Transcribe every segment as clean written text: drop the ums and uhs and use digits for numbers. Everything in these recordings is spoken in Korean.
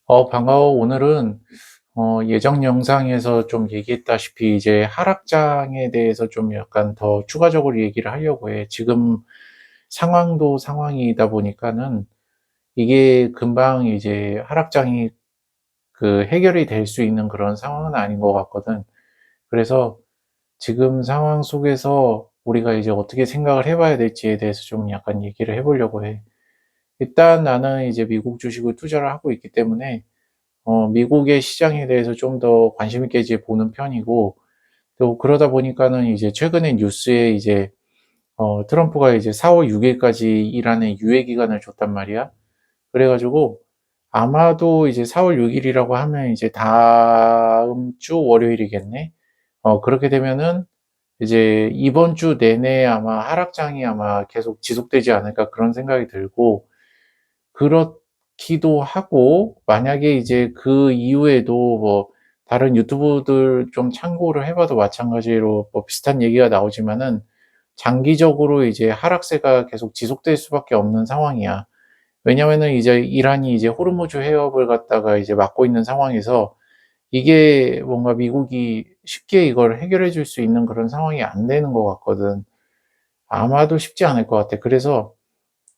반가워. 오늘은 예정 영상에서 좀 얘기했다시피 이제 하락장에 대해서 좀 약간 더 추가적으로 얘기를 하려고 해. 지금 상황도 상황이다 보니까는 이게 금방 이제 하락장이 그 해결이 될 수 있는 그런 상황은 아닌 것 같거든. 그래서 지금 상황 속에서 우리가 이제 어떻게 생각을 해봐야 될지에 대해서 좀 약간 얘기를 해보려고 해. 일단 나는 이제 미국 주식을 투자를 하고 있기 때문에 미국의 시장에 대해서 좀 더 관심 있게 이제 보는 편이고, 또 그러다 보니까는 이제 최근에 뉴스에 이제, 트럼프가 이제 4월 6일까지 일하는 유예 기간을 줬단 말이야. 그래가지고 아마도 이제 4월 6일이라고 하면 이제 다음 주 월요일이겠네. 그렇게 되면은 이제 이번 주 내내 아마 하락장이 아마 계속 지속되지 않을까 그런 생각이 들고, 그렇기도 하고, 만약에 이제 그 이후에도 뭐 다른 유튜브들 좀 참고를 해봐도 마찬가지로 뭐 비슷한 얘기가 나오지만은 장기적으로 이제 하락세가 계속 지속될 수밖에 없는 상황이야. 왜냐면은 이제 이란이 이제 호르무즈 해협을 갖다가 이제 막고 있는 상황에서 이게 뭔가 미국이 쉽게 이걸 해결해 줄 수 있는 그런 상황이 안 되는 것 같거든. 아마도 쉽지 않을 것 같아. 그래서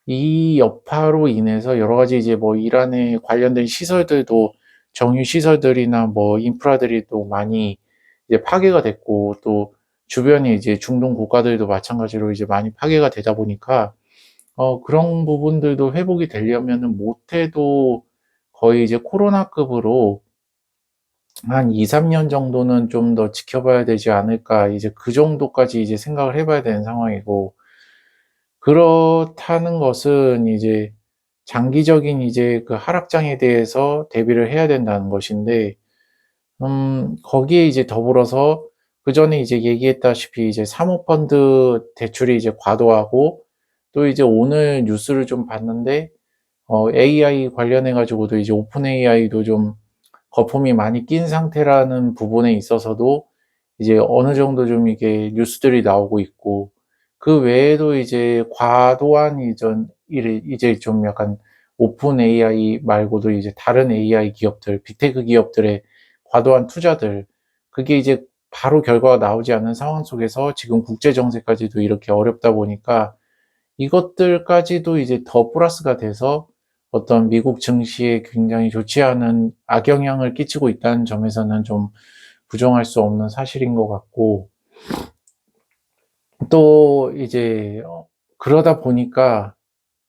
이 여파로 인해서 여러 가지 이제 뭐 이란에 관련된 시설들도, 정유 시설들이나 뭐 인프라들이 또 많이 이제 파괴가 됐고, 또 주변에 이제 중동 국가들도 마찬가지로 이제 많이 파괴가 되다 보니까 그런 부분들도 회복이 되려면은 못해도 거의 이제 코로나급으로 한 2-3년 정도는 좀 더 지켜봐야 되지 않을까, 이제 그 정도까지 이제 생각을 해봐야 되는 상황이고, 그렇다는 것은 이제 장기적인 이제 그 하락장에 대해서 대비를 해야 된다는 것인데, 거기에 이제 더불어서 그전에 이제 얘기했다시피 이제 사모펀드 대출이 이제 과도하고, 또 이제 오늘 뉴스를 좀 봤는데, AI 관련해 가지고도 이제 오픈 AI도 좀 거품이 많이 낀 상태라는 부분에 있어서도 이제 어느 정도 좀 이게 뉴스들이 나오고 있고, 그 외에도 이제 과도한 이제 좀 약간 오픈 AI 말고도 이제 다른 AI 기업들, 빅테크 기업들의 과도한 투자들, 그게 이제 바로 결과가 나오지 않는 상황 속에서 지금 국제 정세까지도 이렇게 어렵다 보니까 이것들까지도 이제 더 플러스가 돼서 어떤 미국 증시에 굉장히 좋지 않은 악영향을 끼치고 있다는 점에서는 좀 부정할 수 없는 사실인 것 같고, 또 이제 그러다 보니까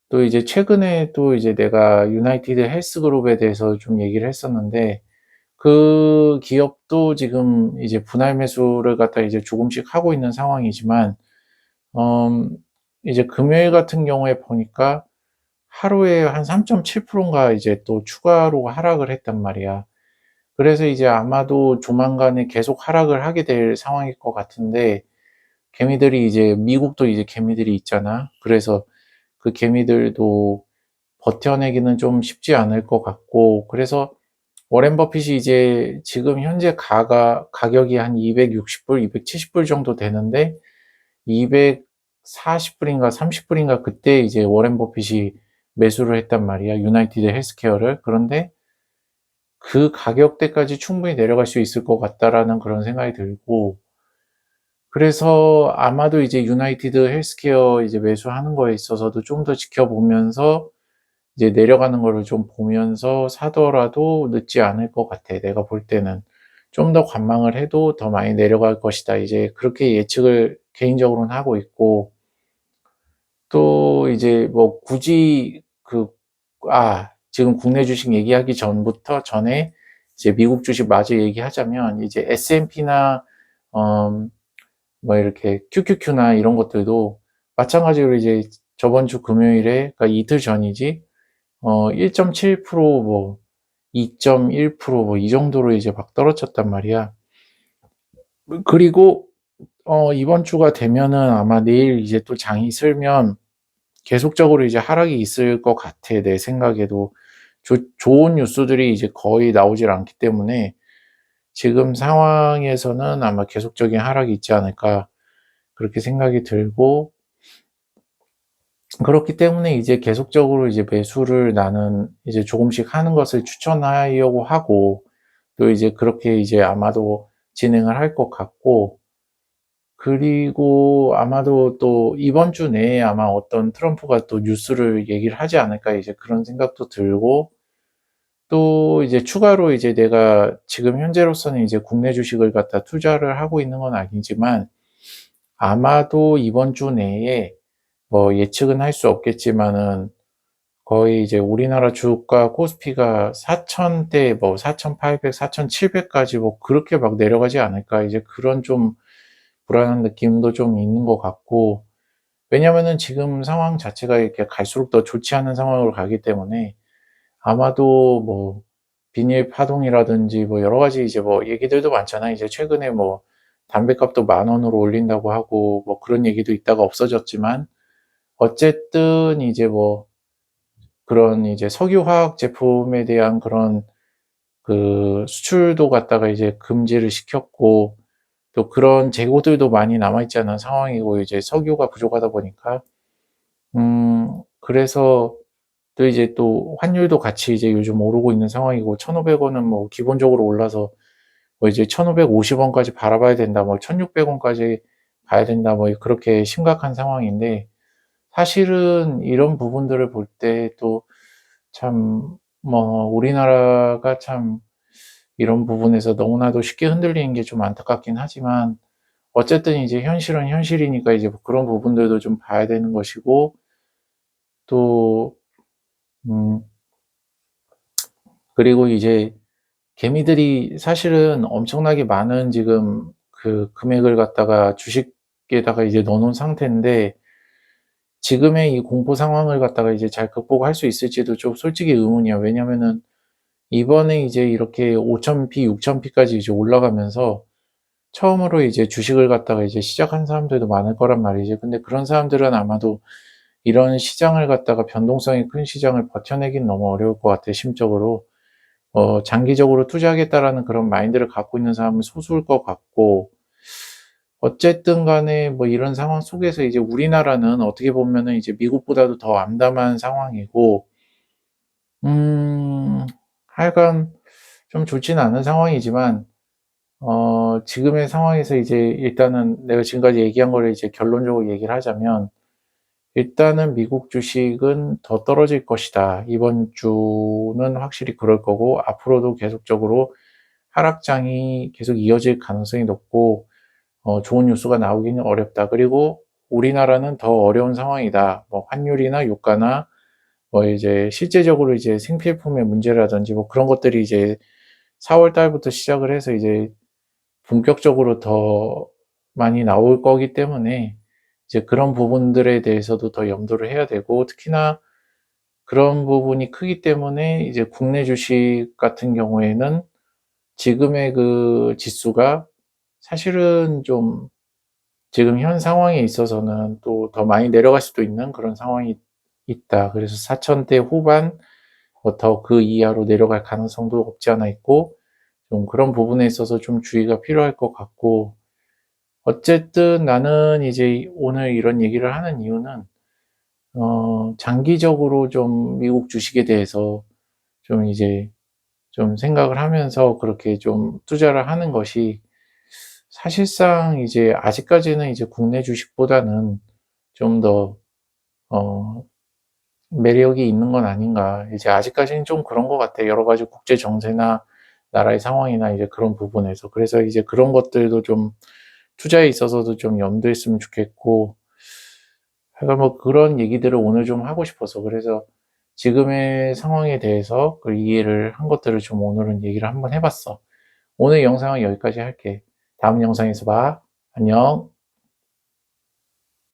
또 이제 최근에 또 이제 내가 유나이티드 헬스 그룹에 대해서 좀 얘기를 했었는데, 그 기업도 지금 이제 분할 매수를 갖다 이제 조금씩 하고 있는 상황이지만, 음, 이제 금요일 같은 경우에 보니까 하루에 한 3.7%인가 이제 또 추가로 하락을 했단 말이야. 그래서 이제 아마도 조만간에 계속 하락을 하게 될 상황일 것 같은데, 개미들이 이제 미국도 이제 개미들이 있잖아. 그래서 그 개미들도 버텨내기는 좀 쉽지 않을 것 같고, 그래서 워렌 버핏이 이제 지금 현재 가격이 한 260불, 270불 정도 되는데, 240불인가 30불인가 그때 이제 워렌 버핏이 매수를 했단 말이야. 유나이티드 헬스케어를. 그런데 그 가격대까지 충분히 내려갈 수 있을 것 같다라는 그런 생각이 들고, 그래서 아마도 이제 유나이티드 헬스케어 이제 매수하는 거에 있어서도 좀 더 지켜보면서 이제 내려가는 거를 좀 보면서 사더라도 늦지 않을 것 같아. 내가 볼 때는 좀 더 관망을 해도 더 많이 내려갈 것이다. 이제 그렇게 예측을 개인적으로는 하고 있고, 또 이제 뭐 굳이 지금 국내 주식 얘기하기 전에 이제 미국 주식 마저 얘기하자면, 이제 S&P나 뭐 이렇게 QQQ나 이런 것들도 마찬가지로 이제 저번 주 금요일에, 그러니까 이틀 전이지, 1.7%, 뭐 2.1%, 뭐 이 정도로 이제 막 떨어졌단 말이야. 그리고 이번 주가 되면은 아마 내일 이제 또 장이 슬면 계속적으로 이제 하락이 있을 것 같아. 내 생각에도 좋은 뉴스들이 이제 거의 나오질 않기 때문에 지금 상황에서는 아마 계속적인 하락이 있지 않을까 그렇게 생각이 들고, 그렇기 때문에 이제 계속적으로 이제 매수를 나는 이제 조금씩 하는 것을 추천하려고 하고, 또 이제 그렇게 이제 아마도 진행을 할 것 같고, 그리고 아마도 또 이번 주 내에 아마 어떤 트럼프가 또 뉴스를 얘기를 하지 않을까, 이제 그런 생각도 들고, 또 이제 추가로 이제 내가 지금 현재로서는 이제 국내 주식을 갖다 투자를 하고 있는 건 아니지만, 아마도 이번 주 내에 뭐 예측은 할 수 없겠지만은 거의 이제 우리나라 주가 코스피가 4,000대 뭐 4,800, 4,700까지 뭐 그렇게 막 내려가지 않을까, 이제 그런 좀 불안한 느낌도 좀 있는 것 같고, 왜냐면은 지금 상황 자체가 이렇게 갈수록 더 좋지 않은 상황으로 가기 때문에 아마도 뭐 비닐 파동이라든지 뭐 여러 가지 이제 뭐 얘기들도 많잖아요. 이제 최근에 뭐 담배값도 10,000원으로 올린다고 하고 뭐 그런 얘기도 있다가 없어졌지만, 어쨌든 이제 뭐 그런 이제 석유화학 제품에 대한 그런 그 수출도 갖다가 이제 금지를 시켰고, 또 그런 재고들도 많이 남아 있지 않은 상황이고, 이제 석유가 부족하다 보니까 그래서 또 이제 또 환율도 같이 이제 요즘 오르고 있는 상황이고, 1,500원은 뭐 기본적으로 올라서 뭐 이제 1,550원까지 바라봐야 된다, 뭐 1,600원까지 가야 된다, 뭐 그렇게 심각한 상황인데, 사실은 이런 부분들을 볼 때 또 참 뭐 우리나라가 참 이런 부분에서 너무나도 쉽게 흔들리는 게 좀 안타깝긴 하지만, 어쨌든 이제 현실은 현실이니까 이제 뭐 그런 부분들도 좀 봐야 되는 것이고, 또 음 그리고 이제 개미들이 사실은 엄청나게 많은 지금 그 금액을 갖다가 주식에다가 이제 넣어 놓은 상태인데, 지금의 이 공포 상황을 갖다가 이제 잘 극복할 수 있을지도 좀 솔직히 의문이야. 왜냐면은 이번에 이제 이렇게 5,000p, 6,000p까지 이제 올라가면서 처음으로 이제 주식을 갖다가 이제 시작한 사람들도 많을 거란 말이지. 근데 그런 사람들은 아마도 이런 시장을 갖다가 변동성이 큰 시장을 버텨내긴 너무 어려울 것 같아, 심적으로. 장기적으로 투자하겠다라는 그런 마인드를 갖고 있는 사람은 소수일 것 같고, 어쨌든 간에 뭐 이런 상황 속에서 이제 우리나라는 어떻게 보면은 이제 미국보다도 더 암담한 상황이고, 음, 하여간 좀 좋지는 않은 상황이지만, 지금의 상황에서 이제 일단은 내가 지금까지 얘기한 거를 이제 결론적으로 얘기를 하자면, 일단은 미국 주식은 더 떨어질 것이다. 이번 주는 확실히 그럴 거고, 앞으로도 계속적으로 하락장이 계속 이어질 가능성이 높고, 좋은 뉴스가 나오기는 어렵다. 그리고 우리나라는 더 어려운 상황이다. 뭐 환율이나 유가나 뭐 이제 실제적으로 이제 생필품의 문제라든지 뭐 그런 것들이 이제 4월 달부터 시작을 해서 이제 본격적으로 더 많이 나올 거기 때문에, 이제 그런 부분들에 대해서도 더 염두를 해야 되고, 특히나 그런 부분이 크기 때문에 이제 국내 주식 같은 경우에는 지금의 그 지수가 사실은 좀 지금 현 상황에 있어서는 또 더 많이 내려갈 수도 있는 그런 상황이 있다. 그래서 4,000대 후반 뭐 더 그 이하로 내려갈 가능성도 없지 않아 있고, 좀 그런 부분에 있어서 좀 주의가 필요할 것 같고, 어쨌든 나는 이제 오늘 이런 얘기를 하는 이유는 장기적으로 좀 미국 주식에 대해서 좀 이제 좀 생각을 하면서 그렇게 좀 투자를 하는 것이, 사실상 이제 아직까지는 이제 국내 주식보다는 좀 더 어 매력이 있는 건 아닌가. 이제 아직까지는 좀 그런 것 같아요. 여러 가지 국제 정세나 나라의 상황이나 이제 그런 부분에서. 그래서 이제 그런 것들도 좀 투자에 있어서도 좀 염두했으면 좋겠고, 하여간 뭐 그런 얘기들을 오늘 좀 하고 싶어서, 그래서 지금의 상황에 대해서 그 이해를 한 것들을 좀 오늘은 얘기를 한번 해 봤어. 오늘 영상은 여기까지 할게. 다음 영상에서 봐. 안녕.